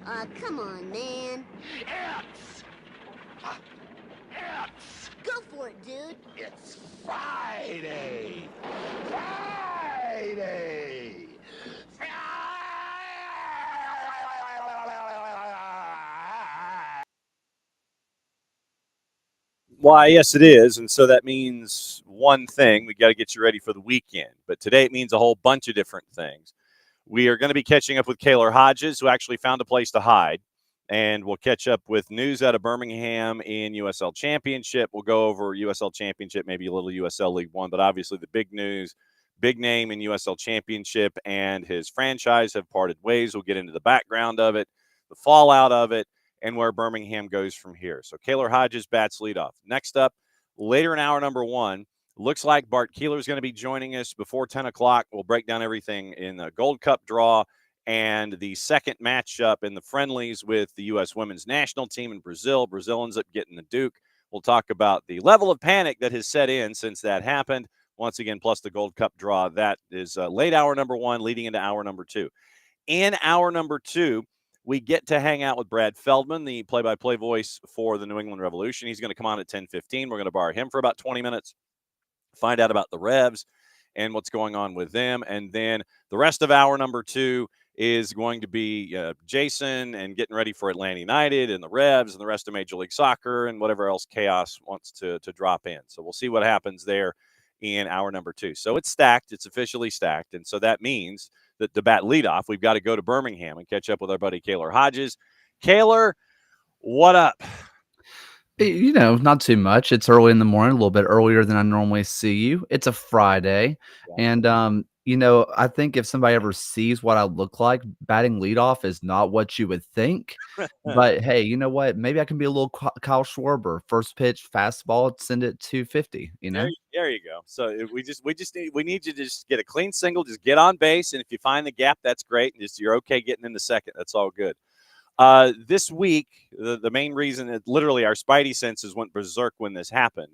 Come on, man. It's... It's... Go for it, dude. It's Friday! Friday! Why, yes, it is. And so that means one thing. We got to get you ready for the weekend. But today it means a whole bunch of different things. We are going to be catching up with Kaylor Hodges, who actually found a place to hide. And we'll catch up with news out of Birmingham in USL Championship. We'll go over USL Championship, maybe a little USL League One. But obviously the big news, big name in USL Championship and his franchise have parted ways. We'll get into the background of it, the fallout of it, and where Birmingham goes from here. So Kaylor Hodges bats leadoff. Next up, later in hour number one, looks like Bart Keeler is going to be joining us before 10 o'clock. We'll break down everything in the Gold Cup draw and the second matchup in the friendlies with the U.S. women's national team in Brazil. Brazil ends up getting the Duke. We'll talk about the level of panic that has set in since that happened. Once again, plus the Gold Cup draw. That is late hour number one, leading into hour number two. In hour number two, we get to hang out with Brad Feldman, the play-by-play voice for the New England Revolution. He's going to come on at 10:15. We're going to borrow him for about 20 minutes, find out about the Revs and what's going on with them. And then the rest of hour number two is going to be Jason and getting ready for Atlanta United and the Revs and the rest of Major League Soccer and whatever else chaos wants to drop in. So we'll see what happens there in hour number two. So it's stacked. It's officially stacked. And so that means that to bat leadoff, we've got to go to Birmingham and catch up with our buddy Kaylor Hodges. Kaylor, what up? Not too much. It's early in the morning, a little bit earlier than I normally see you. It's a Friday. And, I think if somebody ever sees what I look like, batting leadoff is not what you would think. But, hey, you know what? Maybe I can be a little Kyle Schwarber. First pitch, fastball, send it 250, There you go. So we need you to just get a clean single, just get on base. And if you find the gap, that's great. And just you're okay getting in the second. That's all good. This week, the main reason that literally our spidey senses went berserk when this happened,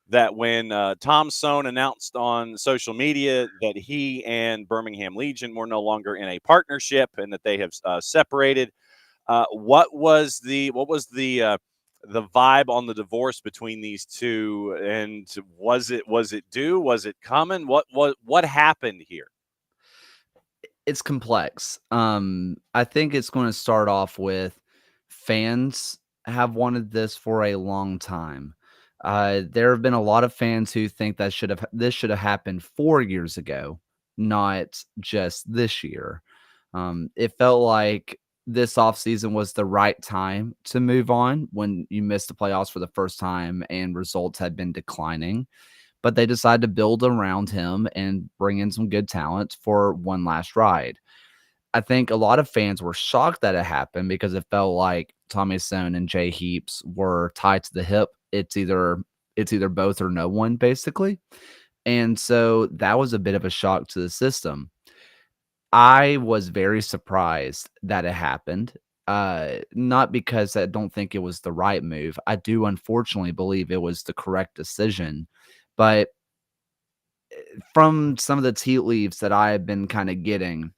that when Tom Sohn announced on social media that he and Birmingham Legion were no longer in a partnership and that they have separated, what was the vibe on the divorce between these two? And was it due? Was it coming? What happened here? It's complex. I think it's going to start off with fans have wanted this for a long time. There have been a lot of fans who think this should have happened 4 years ago, not just this year. It felt like this offseason was the right time to move on when you missed the playoffs for the first time and results had been declining. But they decided to build around him and bring in some good talent for one last ride. I think a lot of fans were shocked that it happened because it felt like Tommy Sohn and Jay Heaps were tied to the hip. It's either both or no one, basically. And so that was a bit of a shock to the system. I was very surprised that it happened. Not because I don't think it was the right move. I do unfortunately believe it was the correct decision. But from some of the tea leaves that I have been kind of getting,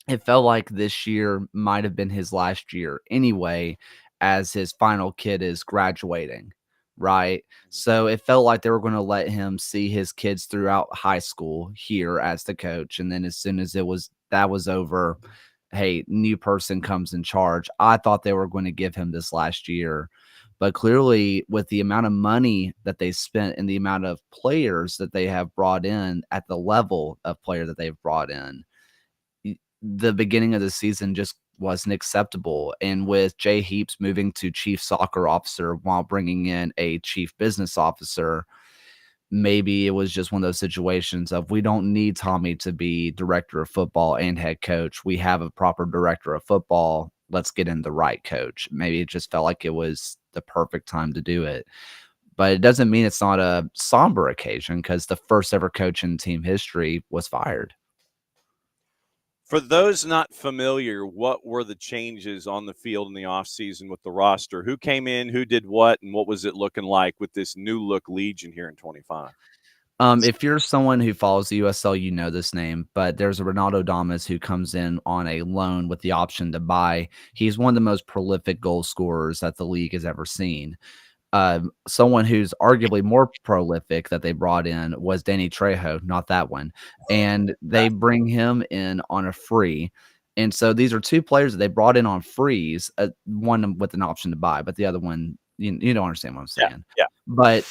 it felt like this year might have been his last year anyway, as his final kid is graduating, right? So it felt like they were going to let him see his kids throughout high school here as the coach. And then as soon as that was over, hey, new person comes in charge. I thought they were going to give him this last year. But clearly, with the amount of money that they spent and the amount of players that they have brought in at the level of player that they've brought in, the beginning of the season just wasn't acceptable. And with Jay Heaps moving to chief soccer officer while bringing in a chief business officer, maybe it was just one of those situations of we don't need Tommy to be director of football and head coach. We have a proper director of football. Let's get in the right coach. Maybe it just felt like it was the perfect time to do it. But it doesn't mean it's not a somber occasion because the first ever coach in team history was fired. For those not familiar, what were the changes on the field in the offseason with the roster? Who came in, who did what, and what was it looking like with this new look Legion here in 25? If you're someone who follows the USL, you know this name, but there's a Ronaldo Damas who comes in on a loan with the option to buy. He's one of the most prolific goal scorers that the league has ever seen. Someone who's arguably more prolific that they brought in was Danny Trejo, not that one. And they bring him in on a free. And so these are two players that they brought in on frees, one with an option to buy, but the other one, you don't understand what I'm Yeah, saying. yeah. But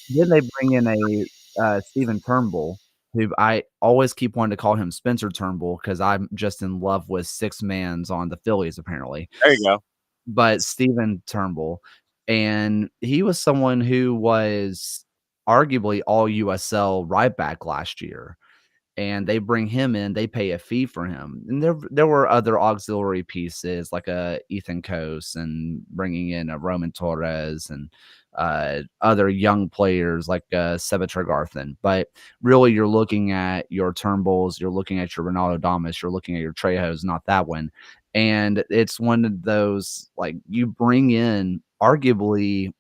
then they bring in a Steven Turnbull, who I always keep wanting to call him Spencer Turnbull because I'm just in love with six mans on the Phillies, apparently. There you go. But Steven Turnbull, and he was someone who was arguably all USL right back last year. And they bring him in, they pay a fee for him. And there were other auxiliary pieces like a Ethan Coase and bringing in a Roman Torres and other young players like Seba Tregarthen. But really, you're looking at your Turnbulls, you're looking at your Ronaldo Damas, you're looking at your Trejos, not that one. And it's one of those, like, you bring in arguably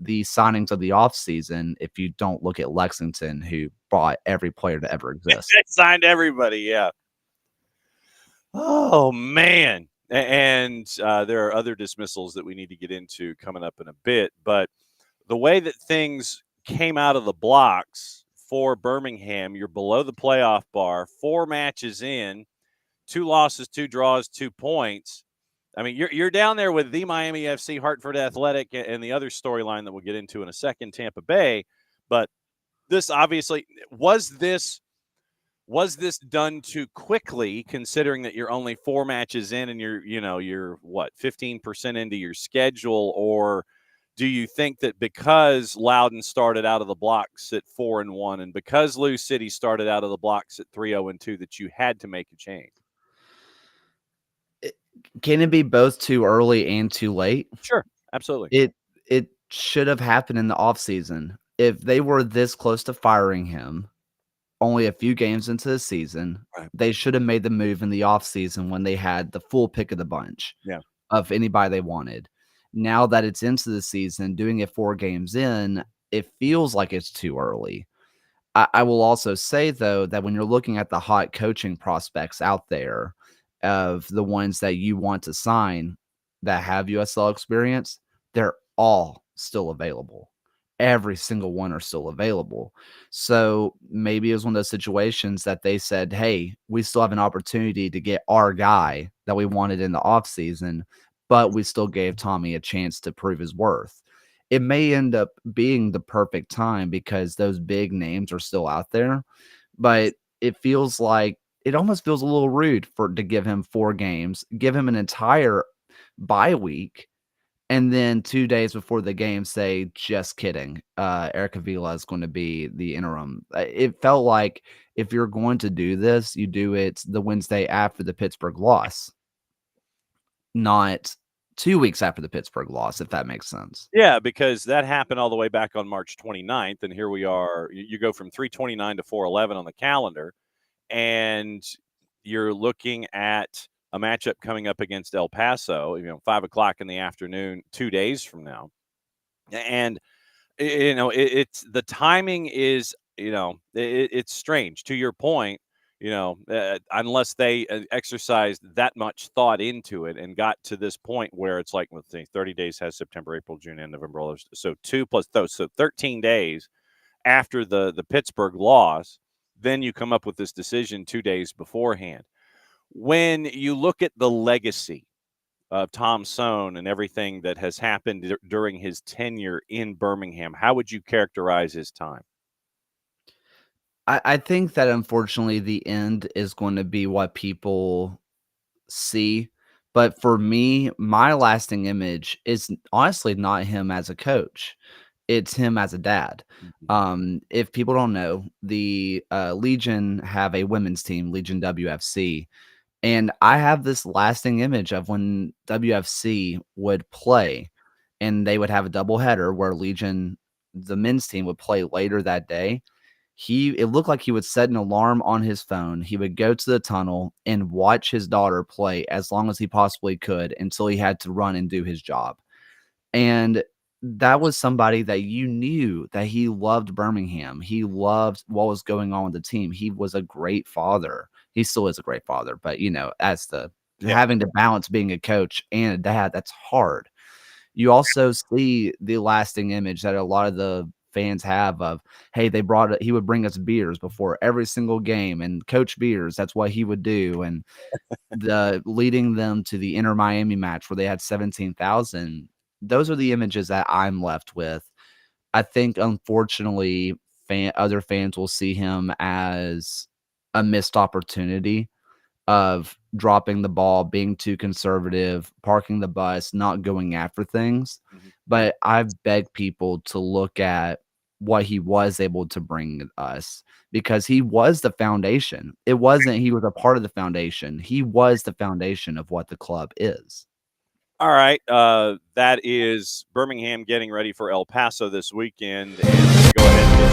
the signings of the offseason if you don't look at Lexington, who bought every player to ever exist. They signed everybody, yeah. Oh, man. And there are other dismissals that we need to get into coming up in a bit. But the way that things came out of the blocks for Birmingham, you're below the playoff bar, 4 matches in, 2 losses, 2 draws, 2 points. I mean, you're down there with the Miami FC, Hartford Athletic, and the other storyline that we'll get into in a second, Tampa Bay. But this obviously was this done too quickly, considering that you're only 4 matches in and you're what, 15% into your schedule, or do you think that because Loudoun started out of the blocks at 4-1 and because Lou City started out of the blocks at 3-2 that you had to make a change? Can it be both too early and too late? Sure, absolutely. It should have happened in the offseason. If they were this close to firing him only a few games into the season, Right. they should have made the move in the offseason when they had the full pick of the bunch of anybody they wanted. Now that it's into the season, doing it 4 games in, it feels like it's too early. I will also say, though, that when you're looking at the hot coaching prospects out there of the ones that you want to sign that have USL experience, they're all still available. Every single one are still available. So maybe it was one of those situations that they said, hey, we still have an opportunity to get our guy that we wanted in the offseason, but we still gave Tommy a chance to prove his worth. It may end up being the perfect time because those big names are still out there, but it almost feels a little rude to give him 4 games, give him an entire bye week, and then 2 days before the game say, just kidding, Eric Avila is going to be the interim. It felt like if you're going to do this, you do it the Wednesday after the Pittsburgh loss, not 2 weeks after the Pittsburgh loss, if that makes sense. Yeah, because that happened all the way back on March 29th, and here we are. You go from 3/29 to 4/11 on the calendar, and you're looking at a matchup coming up against El Paso, 5:00 in the afternoon, 2 days from now. And, it's the timing is, it's strange. To your point, unless they exercised that much thought into it and got to this point where it's like, let's see, 30 days has September, April, June, and November. So 2 plus those, so 13 days after the Pittsburgh loss, then you come up with this decision 2 days beforehand. When you look at the legacy of Tom Sohn and everything that has happened during his tenure in Birmingham, how would you characterize his time? I think that unfortunately the end is going to be what people see. But for me, my lasting image is honestly not him as a coach. It's him as a dad. If people don't know, the Legion have a women's team, Legion WFC. And I have this lasting image of when WFC would play and they would have a doubleheader where Legion, the men's team, would play later that day. It looked like he would set an alarm on his phone. He would go to the tunnel and watch his daughter play as long as he possibly could until he had to run and do his job. And that was somebody that you knew that he loved Birmingham. He loved what was going on with the team. He was a great father. He still is a great father, but as having to balance being a coach and a dad, that's hard. You also see the lasting image that a lot of the fans have of, hey, he would bring us beers before every single game, and Coach Beers, that's what he would do. And the leading them to the Inter Miami match where they had 17,000. Those are the images that I'm left with. I think, unfortunately, other fans will see him as a missed opportunity of dropping the ball, being too conservative, parking the bus, not going after things. But I've begged people to look at what he was able to bring us, because he was the foundation. It wasn't he was a part of the foundation. He was the foundation of what the club is. All right. That is Birmingham getting ready for El Paso this weekend. And go ahead and get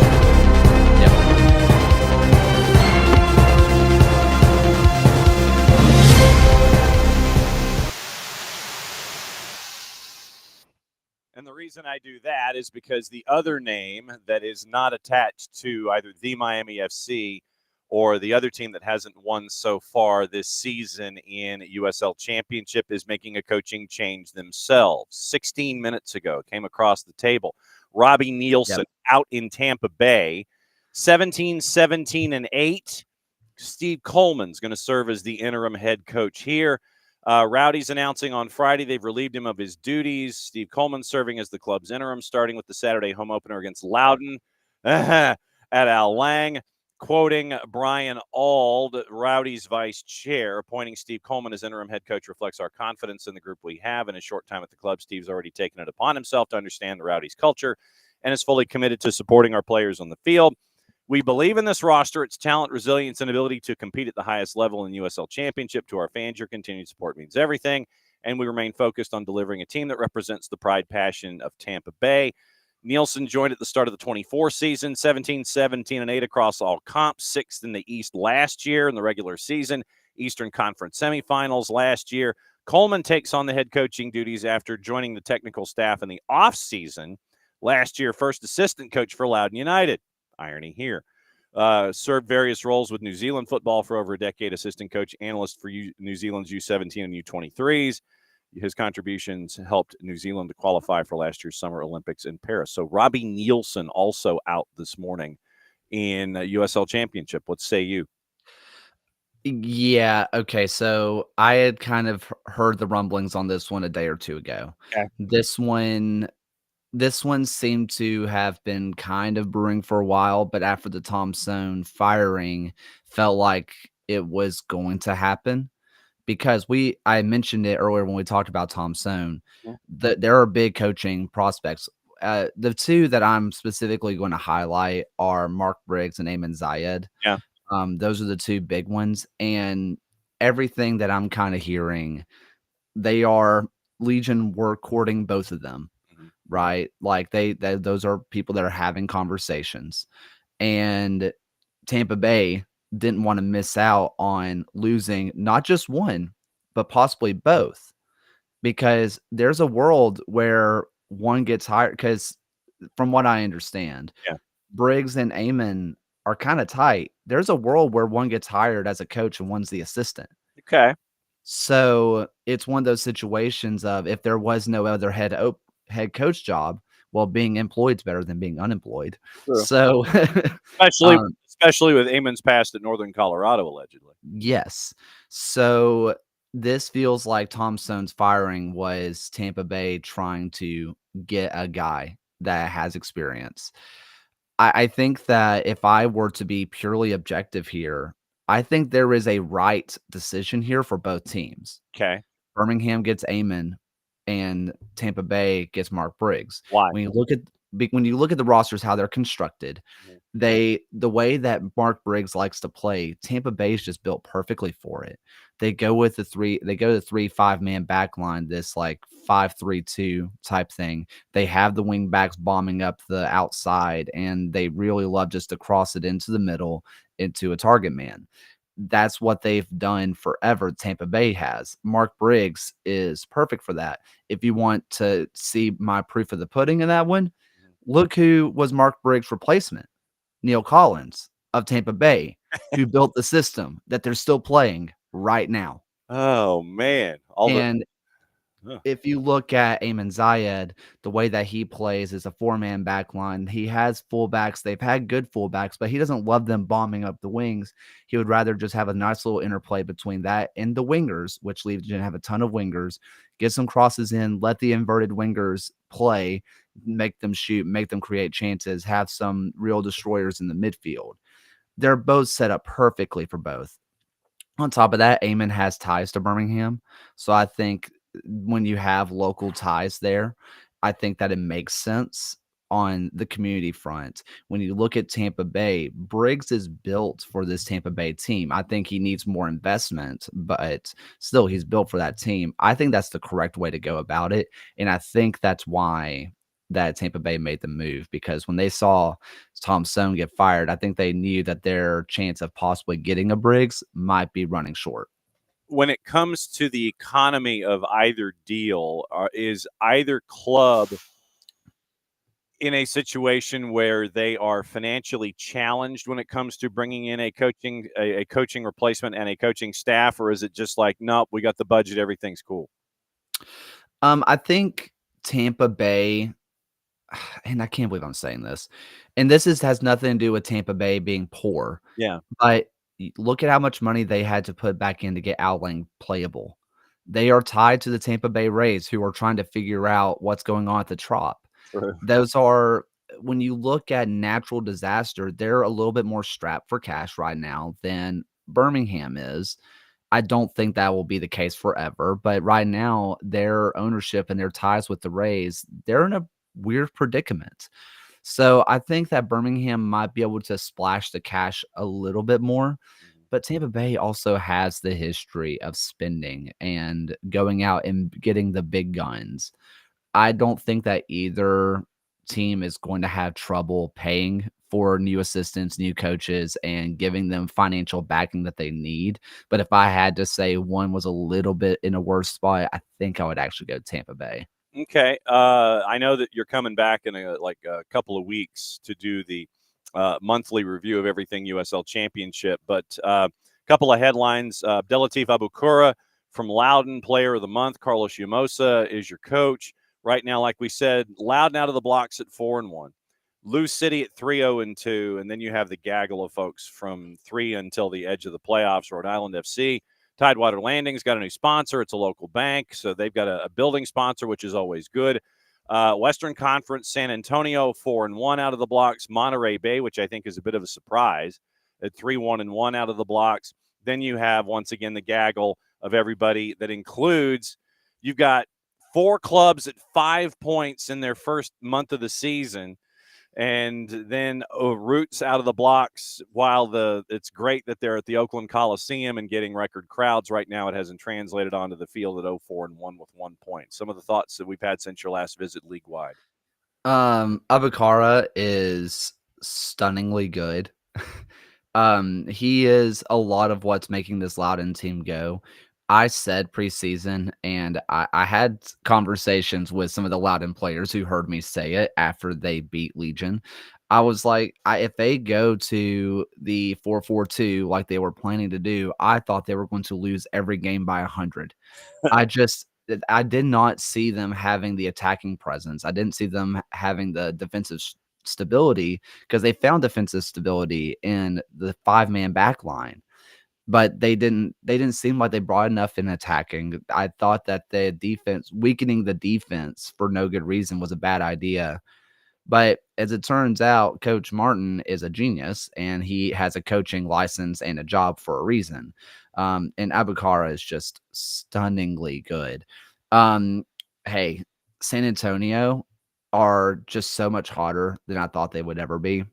And the reason I do that is because the other name that is not attached to either the Miami FC or the other team that hasn't won so far this season in USL Championship is making a coaching change themselves. 16 minutes ago, came across the table. Robbie Nielsen out in Tampa Bay, 17-17-8. Steve Coleman's going to serve as the interim head coach here. Rowdy's announcing on Friday they've relieved him of his duties. Steve Coleman serving as the club's interim, starting with the Saturday home opener against Loudoun at Al Lang. Quoting Brian Auld, Rowdy's vice chair, appointing Steve Coleman as interim head coach reflects our confidence in the group we have. In a short time at the club, Steve's already taken it upon himself to understand the Rowdy's culture and is fully committed to supporting our players on the field. We believe in this roster, its talent, resilience, and ability to compete at the highest level in the USL Championship. To our fans, your continued support means everything, and we remain focused on delivering a team that represents the pride, passion of Tampa Bay. Nielsen joined at the start of the 24 season, 17-17-8 across all comps, sixth in the East last year in the regular season, Eastern Conference semifinals last year. Coleman takes on the head coaching duties after joining the technical staff in the offseason last year, first assistant coach for Loudoun United. Irony here. Served various roles with New Zealand football for over a decade, assistant coach, analyst for New Zealand's U17 and U23s. His contributions helped New Zealand to qualify for last year's Summer Olympics in Paris. So Robbie Nielsen also out this morning in USL Championship. What say you? Yeah. Okay. So I had kind of heard the rumblings on this one a day or two ago. Okay. This one seemed to have been kind of brewing for a while, but after the Tom Sohn firing, felt like it was going to happen, because I mentioned it earlier when we talked about Tom Sohn, that there are big coaching prospects. The two that I'm specifically going to highlight are Mark Briggs and Eamon Zayed. Yeah. Those are the two big ones. And everything that I'm kind of hearing, they are Legion were courting both of them, right? Like those are people that are having conversations. And Tampa Bay didn't want to miss out on losing not just one, but possibly both, because there's a world where one gets hired. Because from what I understand, Briggs and Eamon are kind of tight. There's a world where one gets hired as a coach and one's the assistant. Okay. So it's one of those situations of, if there was no other head coach job, well, being employed is better than being unemployed. True. So especially with Eamon's past at Northern Colorado, allegedly. Yes. So this feels like Tom Sohn's firing was Tampa Bay trying to get a guy that has experience. I think that if I were to be purely objective here, I think there is a right decision here for both teams. Okay. Birmingham gets Eamon and Tampa Bay gets Mark Briggs. Why? When you look at the rosters, how they're constructed, the way that Mark Briggs likes to play, Tampa Bay is just built perfectly for it. They go with the 3-5-man back line, this like 5-3-2 type thing. They have the wing backs bombing up the outside, and they really love just to cross it into the middle into a target man. that's what they've done forever. Tampa Bay has. Mark Briggs is perfect for that. If you want to see my proof of the pudding in that one, look who was Mark Briggs' replacement. Neil Collins of Tampa Bay, who built the system that they're still playing right now. Oh man, And Huh. if you look at Ayman Zayed, the way that he plays is a four-man back line. He has fullbacks. They've had good fullbacks, but he doesn't love them bombing up the wings. He would rather just have a nice little interplay between that and the wingers, which leaves you to have a ton of wingers. Get some crosses in, let the inverted wingers play, make them shoot, make them create chances, have some real destroyers in the midfield. They're both set up perfectly for both. On top of that, Eamon has ties to Birmingham. So I think when you have local ties there, I think that it makes sense on the community front. When you look at Tampa Bay, Briggs is built for this Tampa Bay team. I think he needs more investment, but still, he's built for that team. I think that's the correct way to go about it. And I think that's why that Tampa Bay made the move, because when they saw Tom Stone get fired, I think they knew that their chance of possibly getting a Briggs might be running short. When it comes to the economy of either deal, is either club in a situation where they are financially challenged when it comes to bringing in a coaching replacement and a coaching staff, or is it just like, nope, we got the budget, everything's cool? I think Tampa Bay, and I can't believe I'm saying this, and this has nothing to do with Tampa Bay being poor, Yeah. but look at how much money they had to put back in to get Outling playable. They are tied to the Tampa Bay Rays, who are trying to figure out what's going on at the Trop. True. Those are, when you look at natural disaster, they're a little bit more strapped for cash right now than Birmingham is. I don't think that will be the case forever, but right now, their ownership and their ties with the Rays, they're in a weird predicament. So I think that Birmingham might be able to splash the cash a little bit more, but Tampa Bay also has the history of spending and going out and getting the big guns. I don't think that either team is going to have trouble paying for new assistants, new coaches, and giving them financial backing that they need. But if I had to say one was a little bit in a worse spot, I think I would actually go Tampa Bay. Okay. I know that you're coming back in a couple of weeks to do the monthly review of everything USL Championship, but a couple of headlines. Abdelatif Abukura from Loudon, Player of the Month. Carlos Yamosa is your coach. Right now, like we said, Loudon out of the blocks at 4-1. Lou City at 3-0-2, and then you have the gaggle of folks from 3 until the edge of the playoffs. Rhode Island FC. Tidewater Landing's got a new sponsor. It's a local bank, so they've got a building sponsor, which is always good. Western Conference, San Antonio, 4-1 out of the blocks. Monterey Bay, which I think is a bit of a surprise, at 3-1-1 out of the blocks. Then you have, once again, the gaggle of everybody that includes, you've got 4 clubs at 5 points in their first month of the season. And then Roots out of the blocks. While it's great that they're at the Oakland Coliseum and getting record crowds right now, it hasn't translated onto the field at 0-4-1 with 1 point. Some of the thoughts that we've had since your last visit league-wide. Abukara is stunningly good. He is a lot of what's making this Loudon team go. I said preseason, and I had conversations with some of the Loudon players who heard me say it after they beat Legion. I was like, if they go to the 4-4-2 like they were planning to do, I thought they were going to lose every game by 100. I did not see them having the attacking presence. I didn't see them having the defensive stability, because they found defensive stability in the 5-man back line. But they didn't seem like they brought enough in attacking. I thought that the defense, weakening the defense for no good reason, was a bad idea. But as it turns out, Coach Martin is a genius, and he has a coaching license and a job for a reason. And Abukara is just stunningly good. Hey, San Antonio are just so much hotter than I thought they would ever be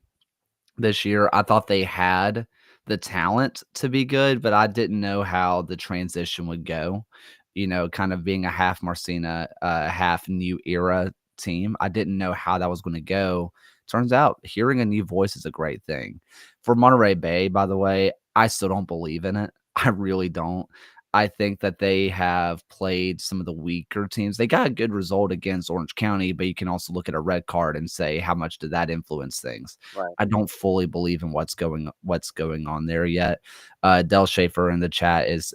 this year. I thought they had the talent to be good, but I didn't know how the transition would go. You know, kind of being a half Marcina, half new era team. I didn't know how that was going to go. Turns out hearing a new voice is a great thing. For Monterey Bay, by the way, I still don't believe in it. I really don't. I think that they have played some of the weaker teams. They got a good result against Orange County, but you can also look at a red card and say, how much did that influence things? Right. I don't fully believe in what's going on there yet. Del Schaefer in the chat is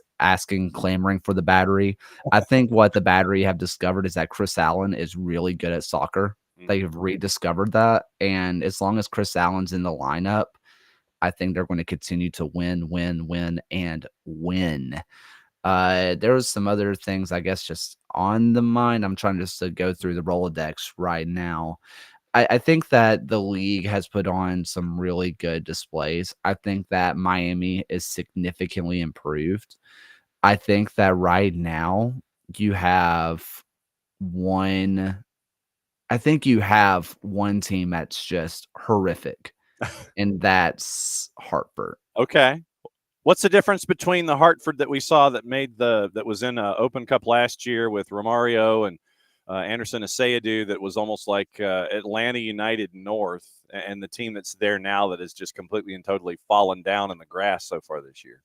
clamoring for the Battery. I think what the Battery have discovered is that Chris Allen is really good at soccer. They have rediscovered that, and as long as Chris Allen's in the lineup, I think they're going to continue to win, and win. There was some other things, I guess, just on the mind. I'm trying just to go through the Rolodex right now. I think that the league has put on some really good displays. I think that Miami is significantly improved. I think that right now you have one. I think you have one team that's just horrific, and that's Hartford. Okay. What's the difference between the Hartford that we saw that was in Open Cup last year with Romario and Anderson Asayadu, that was almost like Atlanta United North, and the team that's there now that has just completely and totally fallen down in the grass so far this year?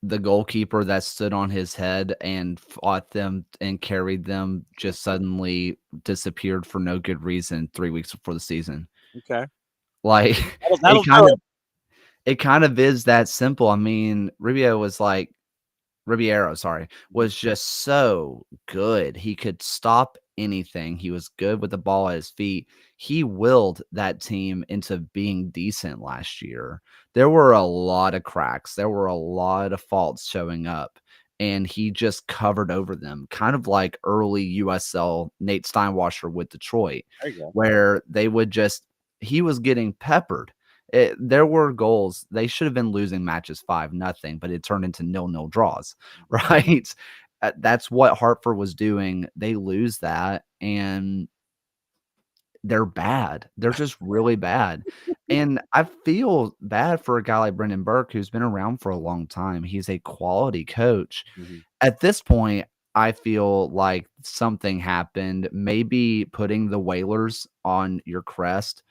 The goalkeeper that stood on his head and fought them and carried them just suddenly disappeared for no good reason 3 weeks before the season. Okay. Like, That'll do it. it kind of is that simple. I mean, Riviero, was just so good. He could stop anything. He was good with the ball at his feet. He willed that team into being decent last year. There were a lot of cracks. There were a lot of faults showing up, and he just covered over them, kind of like early USL Nate Steinwasser with Detroit, There you go. where he was getting peppered. There were goals. They should have been losing matches 5-0, but it turned into 0-0 draws, right? That's what Hartford was doing. They lose that, and they're bad. They're just really bad. And I feel bad for a guy like Brendan Burke, who's been around for a long time. He's a quality coach. Mhm. At this point, I feel like something happened. Maybe putting the Whalers on your crest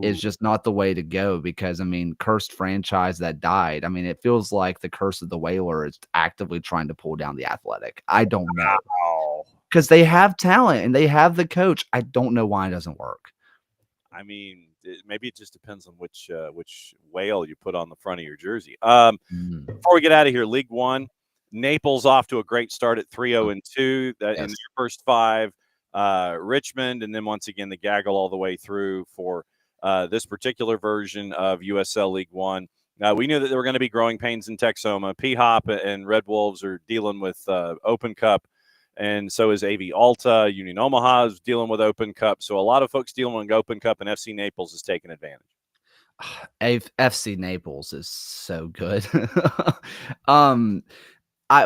is just not the way to go, because, I mean, cursed franchise that died. I mean, it feels like the curse of the Whaler is actively trying to pull down the Athletic. I don't know. Wow. Because they have talent and they have the coach. I don't know why it doesn't work. I mean, maybe it just depends on which whale you put on the front of your jersey. Before we get out of here, League One, Naples off to a great start at 3-0-2 in their first 5. Richmond, and then once again the gaggle all the way through for this particular version of USL League One. We knew that there were going to be growing pains in Texoma. P-Hop and Red Wolves are dealing with Open Cup, and so is AV Alta. Union Omaha is dealing with Open Cup. So a lot of folks dealing with Open Cup, and FC Naples is taking advantage. FC Naples is so good.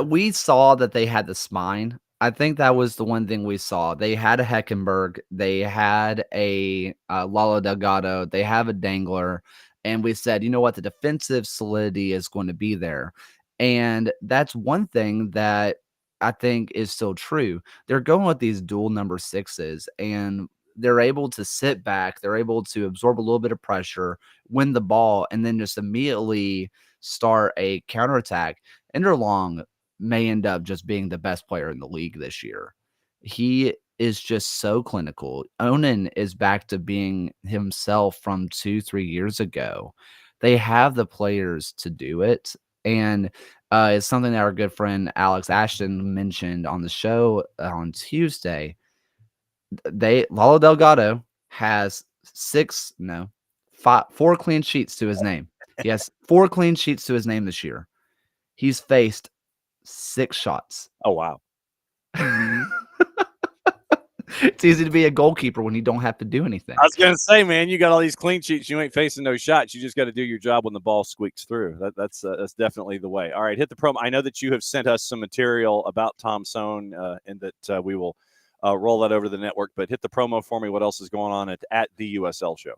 We saw that they had the spine. I think that was the one thing we saw. They had a Heckenberg, they had a Lalo Delgado, they have a Dangler, and we said, you know what, the defensive solidity is going to be there. And that's one thing that I think is still true. They're going with these dual number 6s, and they're able to sit back, they're able to absorb a little bit of pressure, win the ball, and then just immediately start a counterattack. Enderlong may end up just being the best player in the league this year. He is just so clinical. Onan is back to being himself from 2-3 years ago. They have the players to do it. And it's something that our good friend Alex Ashton mentioned on the show on Tuesday. Lalo Delgado has 4 clean sheets to his name. He has 4 clean sheets to his name this year. He's faced 6 shots. Oh, wow. It's easy to be a goalkeeper when you don't have to do anything. I was going to say, man, you got all these clean sheets. You ain't facing no shots. You just got to do your job when the ball squeaks through. That's definitely the way. All right, hit the promo. I know that you have sent us some material about Tom Sohn, and that we will roll that over to the network. But hit the promo for me. What else is going on at the USL Show?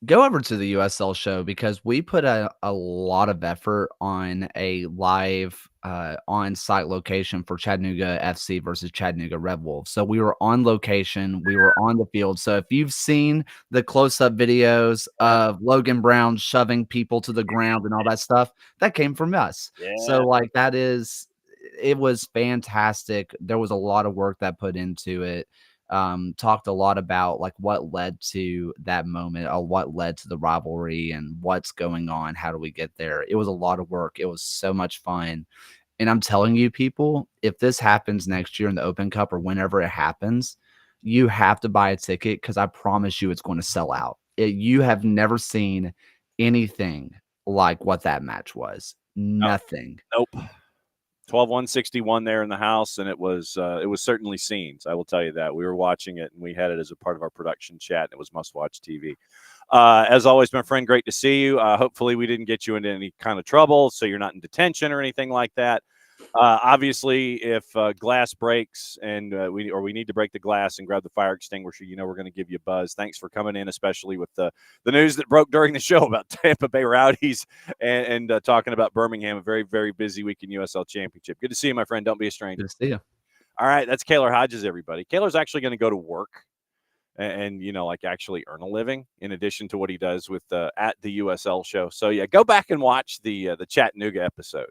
Go over to the USL show because we put a lot of effort on a live on-site location for Chattanooga FC versus Chattanooga Red Wolves. So we were on location, we were on the field. So if you've seen the close-up videos of Logan Brown shoving people to the ground and all that stuff, that came from us. Yeah. So like it was fantastic. There was a lot of work that put into it. Talked a lot about like what led to that moment or what led to the rivalry and what's going on. How do we get there? It was a lot of work. It was so much fun. And I'm telling you, people, if this happens next year in the Open Cup or whenever it happens, you have to buy a ticket because I promise you it's going to sell out. You have never seen anything like what that match was. Nothing. Nope. 12-161 there in the house, and it was certainly scenes. I will tell you that. We were watching it, and we had it as a part of our production chat, and it was must-watch TV. As always, my friend, great to see you. Hopefully we didn't get you into any kind of trouble, so you're not in detention or anything like that. Obviously, if glass breaks and we need to break the glass and grab the fire extinguisher, we're going to give you a buzz. Thanks for coming in, especially with the news that broke during the show about Tampa Bay Rowdies and talking about Birmingham. A very, very busy week in USL Championship. Good to see you, my friend. Don't be a stranger. Good to see you. All right, that's Kaylor Hodges, everybody. Kaylor's actually going to go to work and like actually earn a living in addition to what he does with at the USL Show. So yeah, go back and watch the Chattanooga episode.